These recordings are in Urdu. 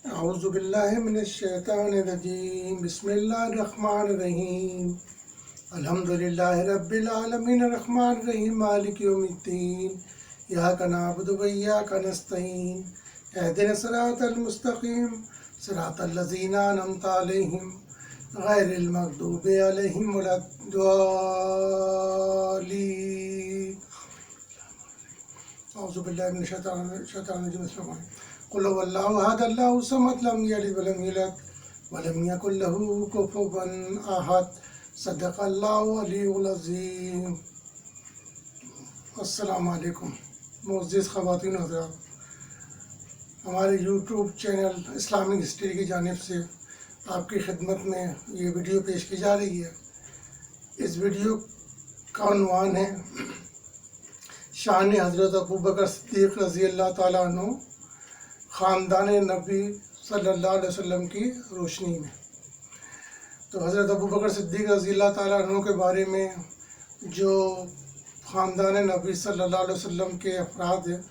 اعوذ باللہ من الشیطان الرجیم بسم اللہ الرحمن الرحیم الحمدللہ رب العالمین الرحمن الرحیم مالک یوم الدین ایاک نعبد و ایاک نستعین اہدنا الصراط المستقیم صراط الذین انعمت علیہم غیر المغضوب علیہم ولا الضالین اعوذ باللہ من الشیطان الرجیم قل هو اللہ احد اللہ الصمد لم یلد ولم یولد ولم یکن له کفوا احد صدق اللہ علی العظیم۔ السلام علیکم معزز خواتین و حضرات، ہمارے یوٹیوب چینل اسلامک ہسٹری کی جانب سے آپ کی خدمت میں یہ ویڈیو پیش کی جا رہی ہے۔ اس ویڈیو کا عنوان ہے شان حضرت ابوبکر صدیق رضی اللہ تعالیٰ عنہ خاندان نبی صلی اللہ علیہ وسلم کی روشنی میں۔ تو حضرت ابوبکر صدیق رضی اللہ تعالیٰ عنہ کے بارے میں جو خاندان نبی صلی اللہ علیہ وسلم کے افراد ہیں،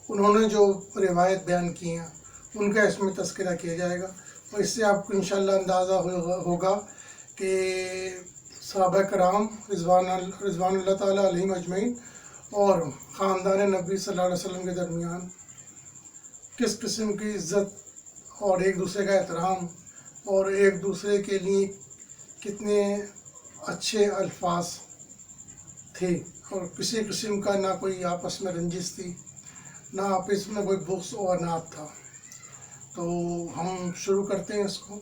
انہوں نے جو روایت بیان کی ہیں ان کا اس میں تذکرہ کیا جائے گا، اور اس سے آپ کو انشاءاللہ اندازہ ہوگا کہ صحابہ کرام رضوان اللہ تعالیٰ علیہم اجمعین اور خاندان نبی صلی اللہ علیہ وسلم کے درمیان کس قسم کی عزت اور ایک دوسرے کا احترام اور ایک دوسرے کے لیے کتنے اچھے الفاظ تھے، اور کسی قسم کا نہ کوئی آپس میں رنجش تھی، نہ آپس میں کوئی بغض و عناد تھا۔ تو ہم شروع کرتے ہیں اس کو۔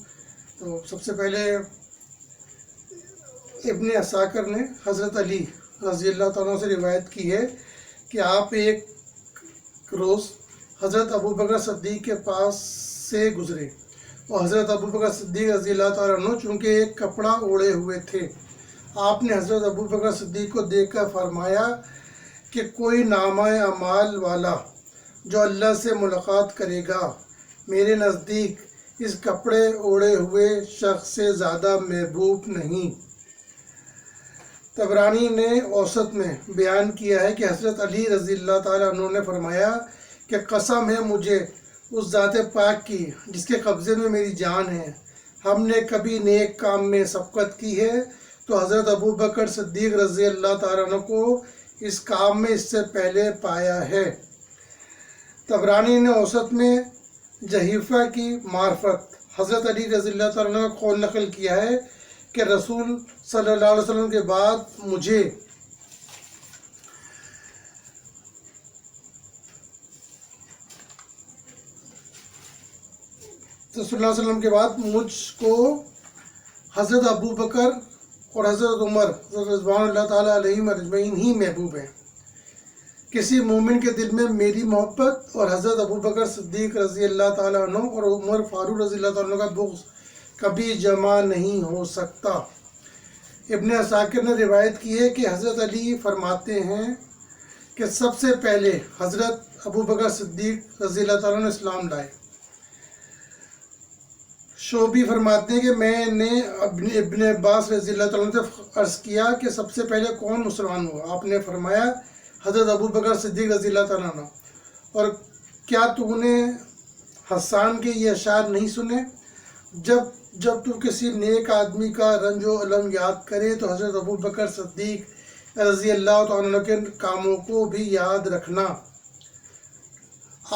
تو سب سے پہلے ابن عساکر نے حضرت علی رضی اللہ تعالیٰ سے روایت کی ہے کہ آپ ایک روز حضرت ابوبکر صدیق کے پاس سے گزرے، اور حضرت ابوبکر صدیق رضی اللہ تعالیٰ عنہ چونکہ ایک کپڑا اوڑھے ہوئے تھے، آپ نے حضرت ابوبکر صدیق کو دیکھ کر فرمایا کہ کوئی نامہ اعمال والا جو اللہ سے ملاقات کرے گا میرے نزدیک اس کپڑے اوڑھے ہوئے شخص سے زیادہ محبوب نہیں۔ طبرانی نے اوسط میں بیان کیا ہے کہ حضرت علی رضی اللہ تعالیٰ عنہ نے فرمایا کہ قسم ہے مجھے اس ذات پاک کی جس کے قبضے میں میری جان ہے، ہم نے کبھی نیک کام میں سبقت کی ہے تو حضرت ابوبکر صدیق رضی اللہ تعالیٰ عنہ کو اس کام میں اس سے پہلے پایا ہے۔ طبرانی نے اوسط میں جحیفہ کی معرفت حضرت علی رضی اللہ تعالیٰ عنہ کا قول نقل کیا ہے کہ رسول صلی اللہ علیہ وسلم کے بعد مجھے مجھ کو حضرت ابوبکر اور حضرت عمر رضوان اللہ تعالیٰ علیہم اجمعین ہی محبوب ہیں۔ کسی مومن کے دل میں میری محبت اور حضرت ابوبکر صدیق رضی اللہ تعالیٰ عنہ اور عمر فاروق رضی اللہ تعالیٰ عنہ کا بغض کبھی جمع نہیں ہو سکتا۔ ابن عساکر نے روایت کی ہے کہ حضرت علی فرماتے ہیں کہ سب سے پہلے حضرت ابوبکر صدیق رضی اللہ تعالیٰ عنہ اسلام لائے۔ شعبی فرماتے ہیں کہ میں نے ابن عباس رضی اللہ تعالیٰ عنہ سے عرض کیا کہ سب سے پہلے کون مسلمان ہوا؟ آپ نے فرمایا حضرت ابوبکر صدیق رضی اللہ تعالیٰ عنہ۔ اور کیا تو نے حسان کے یہ اشعار نہیں سنے؟ جب تو کسی نیک آدمی کا رنج و علم یاد کرے تو حضرت ابوبکر صدیق رضی اللہ تعالیٰ عنہ کے کاموں کو بھی یاد رکھنا۔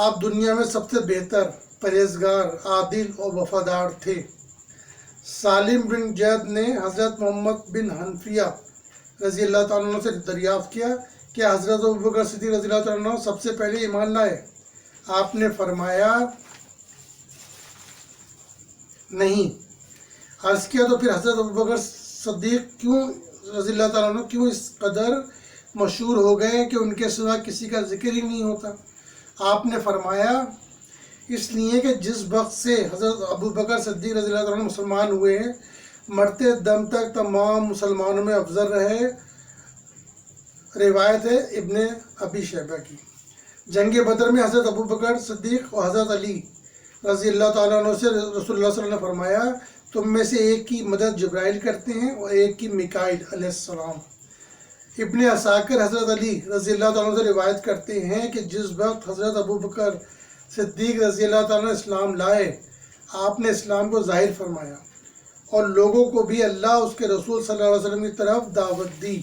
آپ دنیا میں سب سے بہتر، پرہیزگار، عادل اور وفادار تھے۔ سالم بن جید نے حضرت محمد بن حنفیہ رضی اللہ تعالیٰ عنہ سے دریافت کیا کہ حضرت ابوبکر صدیق رضی اللہ تعالیٰ عنہ سب سے پہلے ایمان لائے؟ آپ نے فرمایا نہیں۔ عرض کیا تو پھر حضرت ابوبکر صدیق رضی اللہ تعالیٰ عنہ کیوں اس قدر مشہور ہو گئے کہ ان کے سوا کسی کا ذکر ہی نہیں ہوتا؟ آپ نے فرمایا اس لیے کہ جس وقت سے حضرت ابوبکر صدیق رضی اللہ عنہ مسلمان ہوئے ہیں، مرتے دم تک تمام مسلمانوں میں افضل رہے۔ روایت ہے ابن ابی شیبہ کی۔ جنگ بدر میں حضرت ابوبکر صدیق اور حضرت علی رضی اللہ تعالیٰ عنہ سے رسول اللہ صلی اللہ علیہ وسلم نے فرمایا تم میں سے ایک کی مدد جبرائیل کرتے ہیں اور ایک کی میکائیل علیہ السلام۔ ابن عساکر حضرت علی رضی اللہ تعالیٰ عنہ سے روایت کرتے ہیں کہ جس وقت حضرت ابوبکر صدیق رضی اللہ تعالیٰ عنہ اسلام لائے آپ نے اسلام کو ظاہر فرمایا اور لوگوں کو بھی اللہ اس کے رسول صلی اللہ علیہ وسلم کی طرف دعوت دی۔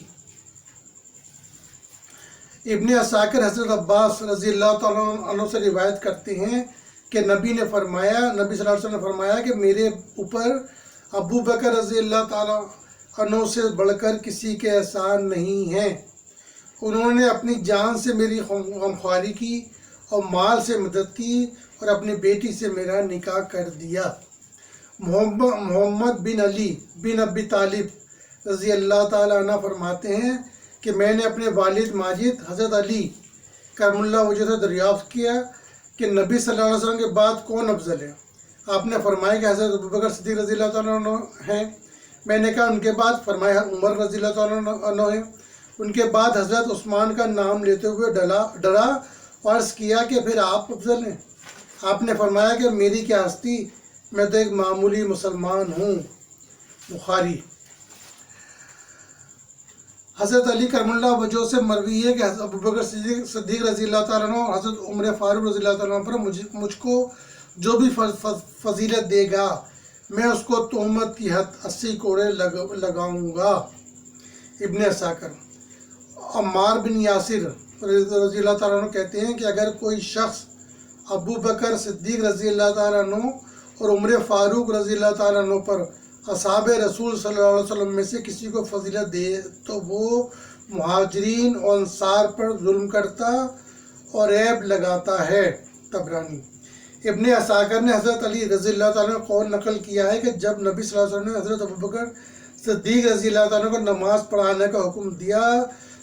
ابن عساکر حضرت عباس رضی اللہ تعالیٰ عنہ سے روایت کرتے ہیں کہ نبی صلی اللہ علیہ وسلم نے فرمایا کہ میرے اوپر ابو بکر رضی اللہ تعالیٰ عنہ سے بڑھ کر کسی کے احسان نہیں ہیں۔ انہوں نے اپنی جان سے میری غمخواری کی اور مال سے مدد کی اور اپنی بیٹی سے میرا نکاح کر دیا۔ محمد بن علی بن ابی طالب رضی اللہ تعالیٰ عنہ فرماتے ہیں کہ میں نے اپنے والد ماجد حضرت علی کرم اللہ وجہ سے دریافت کیا کہ نبی صلی اللہ علیہ وسلم کے بعد کون افضل ہے؟ آپ نے فرمایا کہ حضرت ابوبکر صدیق رضی اللہ تعالیٰ عنہ ہیں۔ میں نے کہا ان کے بعد؟ فرمایا عمر رضی اللہ تعالیٰ عنہ ہیں۔ ان کے بعد حضرت عثمان کا نام لیتے ہوئے ڈرا اور عرض کیا کہ پھر آپ افضل ہیں؟ آپ نے فرمایا کہ میری کیا ہستی، میں تو ایک معمولی مسلمان ہوں۔ بخاری۔ حضرت علی کرم اللہ وجہ سے مروی ہے کہ حضرت ابوبکر صدیق رضی اللہ تعالیٰ عنہ اور حضرت عمر فاروق رضی اللہ تعالیٰ عنہ پر مجھ کو جو بھی فضیلت دے گا میں اس کو تہمت کی حد 80 کوڑے لگاؤں گا۔ ابن عساکر۔ عمار بن یاسر رضی اللہ تعالیٰ عنہ کہتے ہیں کہ اگر کوئی شخص ابو بکر صدیق رضی اللہ تعالیٰ عنہ اور عمر فاروق رضی اللہ تعالیٰ عنہ پر اصحاب رسول صلی اللہ علیہ وسلم میں سے کسی کو فضیلت دے تو وہ مہاجرین اور انصار پر ظلم کرتا اور عیب لگاتا ہے۔ طبرانی۔ ابن عساکر نے حضرت علی رضی اللہ تعالیٰ عنہ قول نقل کیا ہے کہ جب نبی صلی اللہ علیہ وسلم نے حضرت ابوبکر صدیق رضی اللہ تعالیٰ عنہ کو نماز پڑھانے کا حکم دیا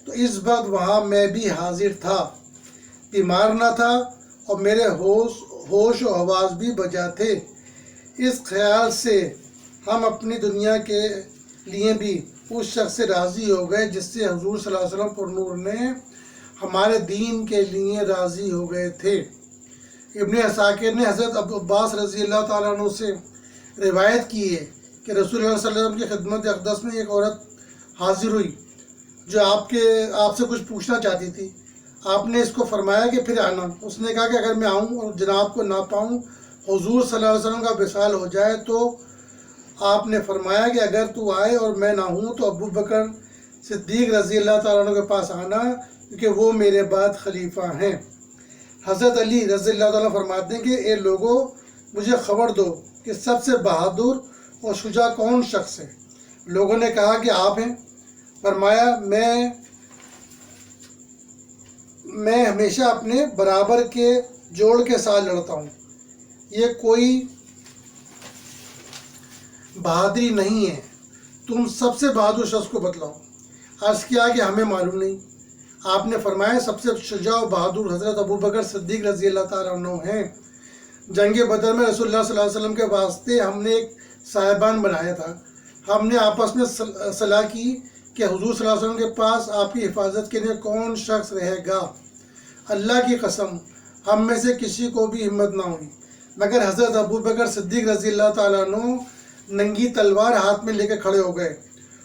تو اس وقت وہاں میں بھی حاضر تھا، بیمار نہ تھا اور میرے ہوش و حواس بھی بجا تھے۔ اس خیال سے ہم اپنی دنیا کے لیے بھی اس شخص سے راضی ہو گئے جس سے حضور صلی اللہ علیہ وسلم پر نور نے ہمارے دین کے لیے راضی ہو گئے تھے۔ ابن عساکر نے حضرت عباس رضی اللہ تعالیٰ عنہ سے روایت کی ہے کہ رسول اللہ صلی اللہ علیہ وسلم کی خدمت اقدس میں ایک عورت حاضر ہوئی جو آپ سے کچھ پوچھنا چاہتی تھی۔ آپ نے اس کو فرمایا کہ پھر آنا۔ اس نے کہا کہ اگر میں آؤں اور جناب کو نہ پاؤں، حضور صلی اللہ علیہ وسلم کا وصال ہو جائے تو آپ نے فرمایا کہ اگر تو آئے اور میں نہ ہوں تو ابو بکر صدیق رضی اللہ تعالیٰ عنہ کے پاس آنا کیونکہ وہ میرے بعد خلیفہ ہیں۔ حضرت علی رضی اللہ تعالیٰ فرماتے ہیں کہ اے لوگوں مجھے خبر دو کہ سب سے بہادر اور شجاع کون شخص ہے؟ لوگوں نے کہا کہ آپ ہیں۔ فرمایا میں ہمیشہ اپنے برابر کے جوڑ کے ساتھ لڑتا ہوں، یہ کوئی بہادری نہیں ہے، تم سب سے بہادر شخص کو بتلاؤ۔ عرض کیا کہ ہمیں معلوم نہیں۔ آپ نے فرمایا سب سے شجاع و بہادر حضرت ابو بکر صدیق رضی اللہ تعالیٰ عنہ ہیں۔ جنگ بدر میں رسول اللہ صلی اللہ علیہ وسلم کے واسطے ہم نے ایک صاحبان بنایا تھا۔ ہم نے آپس میں صلاح کی کہ حضور صلی اللہ علیہ وسلم کے پاس آپ کی حفاظت کے لیے کون شخص رہے گا؟ اللہ کی قسم ہم میں سے کسی کو بھی ہمت نہ ہوئی مگر حضرت ابو بکر صدیق رضی اللہ تعالیٰ عنہ ننگی تلوار ہاتھ میں لے کے کھڑے ہو گئے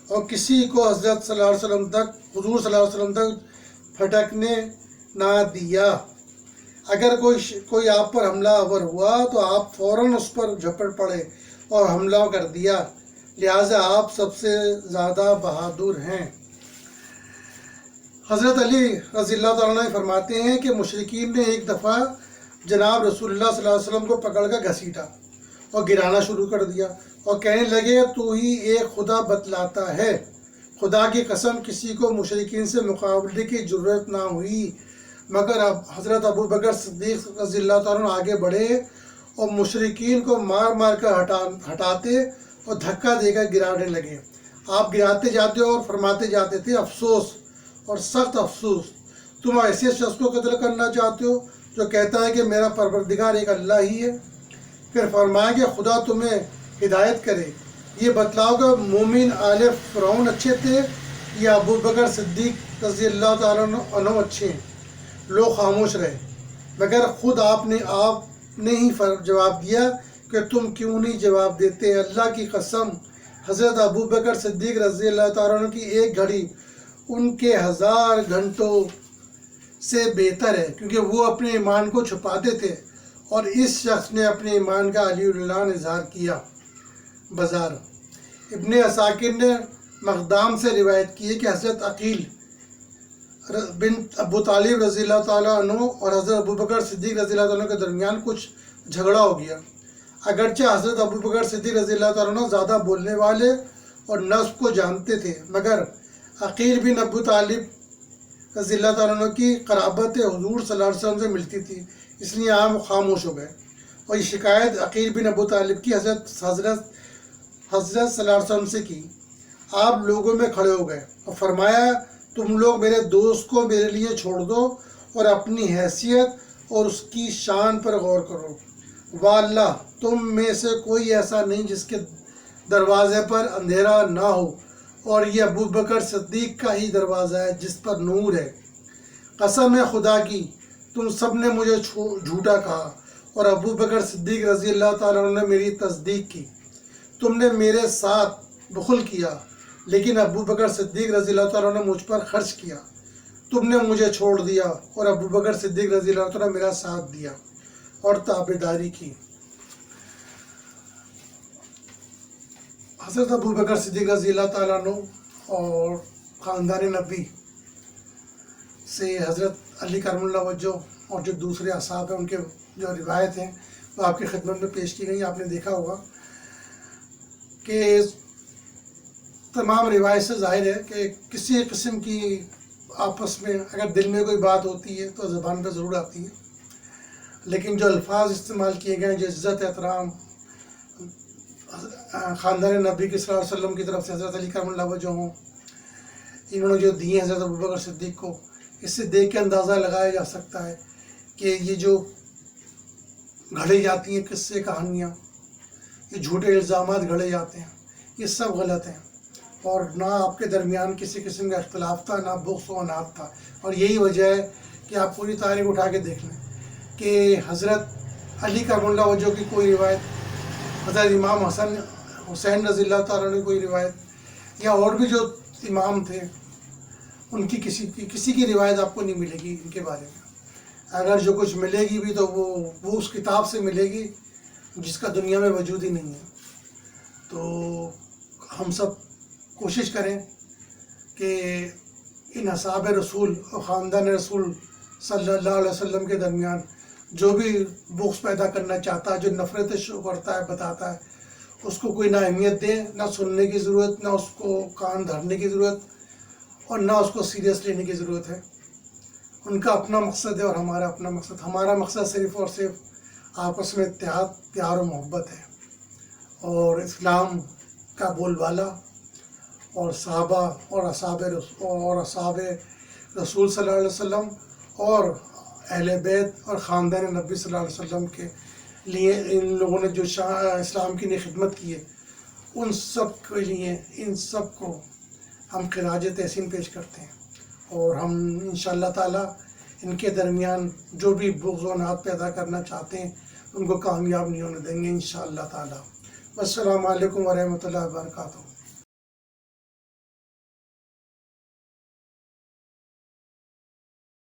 اور کسی کو حضرت صلی اللہ علیہ وسلم تک حضور صلی اللہ علیہ وسلم تک پھٹکنے نہ دیا۔ اگر کوئی آپ پر حملہ آور ہوا تو آپ فوراً اس پر جھپٹ پڑے اور حملہ کر دیا، لہٰذا آپ سب سے زیادہ بہادر ہیں۔ حضرت علی رضی اللہ تعالیٰ عنہ فرماتے ہیں کہ مشرکین نے ایک دفعہ جناب رسول اللہ صلی اللہ علیہ وسلم کو پکڑ کر گھسیٹا اور گرانا شروع کر دیا اور کہنے لگے تو ہی ایک خدا بتلاتا ہے۔ خدا کی قسم کسی کو مشرکین سے مقابلے کی ضرورت نہ ہوئی مگر اب حضرت ابو بکر صدیق رضی اللہ تعالیٰ عنہ آگے بڑھے اور مشرکین کو مار مار کر ہٹاتے اور دھکا دے کر گرانے لگے۔ آپ گراتے جاتے اور فرماتے جاتے تھے افسوس اور سخت افسوس، تم ایسے شخص کو قتل کرنا چاہتے ہو جو کہتا ہے کہ میرا پروردگار ایک اللہ ہی ہے۔ پھر فرمایا کہ خدا تمہیں ہدایت کرے، یہ بتلاؤ کہ مومن آل فرعون اچھے تھے یا ابو بکر صدیق رضی اللہ تعالیٰ عنہ اچھے ہیں؟ لوگ خاموش رہے مگر خود آپ نے ہی جواب دیا کہ تم کیوں نہیں جواب دیتے؟ اللہ کی قسم حضرت ابو بکر صدیق رضی اللہ تعالیٰ عنہ کی ایک گھڑی ان کے 1000 گھنٹوں سے بہتر ہے، کیونکہ وہ اپنے ایمان کو چھپاتے تھے اور اس شخص نے اپنے ایمان کا علی اللہ اظہار کیا بازار۔ ابن عساکر نے مقدام سے روایت کی ہے کہ حضرت عقیل بن ابو طالب رضی اللہ تعالیٰ عنہ اور حضرت ابوبکر صدیق رضی اللہ تعالیٰ عنہ کے درمیان کچھ جھگڑا ہو گیا۔ اگرچہ حضرت ابوبکر صدیق رضی اللہ تعالیٰ عنہ زیادہ بولنے والے اور نصب کو جانتے تھے، مگر عقیل بن ابو طالب رضی اللہ تعالیٰ عنہ کی قرابت حضور صلی اللہ علیہ وسلم سے ملتی تھی، اس لیے عام خاموش ہو گئے، اور یہ شکایت عقیل بن ابو طالب کی حضرت صلی اللہ علیہ وسلم سے کی۔ آپ لوگوں میں کھڑے ہو گئے اور فرمایا، تم لوگ میرے دوست کو میرے لیے چھوڑ دو اور اپنی حیثیت اور اس کی شان پر غور کرو۔ واللہ تم میں سے کوئی ایسا نہیں جس کے دروازے پر اندھیرا نہ ہو، اور یہ ابو بکر صدیق کا ہی دروازہ ہے جس پر نور ہے۔ قسم ہے خدا کی، تم سب نے مجھے جھوٹا کہا اور ابو بکر صدیق رضی اللہ تعالیٰ عنہ نے میری تصدیق کی۔ تم نے میرے ساتھ بخل کیا، لیکن ابو بکر صدیق رضی اللہ تعالیٰ نے مجھ پر خرچ کیا۔ تم نے مجھے چھوڑ دیا اور ابو بکر صدیق رضی اللہ تعالیٰ نے میرا ساتھ دیا اور تابعداری کی۔ حضرت ابو بکر صدیق رضی اللہ تعالیٰ عنہ اور خاندان نبی سے حضرت علی کرم اللہ وجہ اور جو دوسرے اصحاب ہیں ان کے جو روایت ہیں وہ آپ کی خدمت میں پیش کی گئی۔ آپ نے دیکھا ہوگا کہ تمام روایت سے ظاہر ہے کہ کسی قسم کی آپس میں اگر دل میں کوئی بات ہوتی ہے تو زبان پہ ضرور آتی ہے، لیکن جو الفاظ استعمال کیے گئے ہیں، جو عزت احترام خاندان نبی کے صلی اللہ علیہ وسلم کی طرف سے حضرت علی کرم اللہ وجہ ہوں، انہوں نے جو دیے حضرت ابوبکر صدیق کو، اس سے دیکھ کے اندازہ لگایا جا سکتا ہے کہ یہ جو گھڑی جاتی ہیں قصے کہانیاں، یہ جھوٹے الزامات گھڑے جاتے ہیں، یہ سب غلط ہیں، اور نہ آپ کے درمیان کسی قسم کا اختلاف تھا، نہ بغض و عناد تھا۔ اور یہی وجہ ہے کہ آپ پوری تاریخ اٹھا کے دیکھ لیں کہ حضرت علی کرم اللہ وجہ کی کوئی روایت، حضرت امام حسین رضی اللہ تعالیٰ نے کوئی روایت، یا اور بھی جو امام تھے ان کی کسی کی روایت آپ کو نہیں ملے گی ان کے بارے میں۔ اگر جو کچھ ملے گی بھی تو وہ اس کتاب سے ملے گی جس کا دنیا میں وجود ہی نہیں ہے۔ تو ہم سب کوشش کریں کہ ان اصحاب رسول اور خاندان رسول صلی اللہ علیہ وسلم کے درمیان جو بھی بغض پیدا کرنا چاہتا ہے، جو نفرت شروع کرتا ہے، بتاتا ہے، اس کو کوئی نہ اہمیت دے، نہ سننے کی ضرورت، نہ اس کو کان دھرنے کی ضرورت، اور نہ اس کو سیریس لینے کی ضرورت ہے۔ ان کا اپنا مقصد ہے اور ہمارا اپنا مقصد۔ ہمارا مقصد صرف اور صرف آپس میں اتحاد، پیار و محبت ہے، اور اسلام کا بول بالا اور صحابہ اور اصحاب رسول صلی اللہ علیہ وسلم اور اہل بیت اور خاندان نبی صلی اللہ علیہ وسلم کے لیے ان لوگوں نے جو اسلام کی لیے خدمت کی ہے، ان سب کے لیے، ان سب کو ہم خراج تحسین پیش کرتے ہیں، اور ہم انشاءاللہ تعالی ان کے درمیان جو بھی بغض و عناد پیدا کرنا چاہتے ہیں ان کو کامیاب نہیں ہونے دیں گے انشاءاللہ تعالی۔ السلام علیکم ورحمۃ اللہ وبرکاتہ۔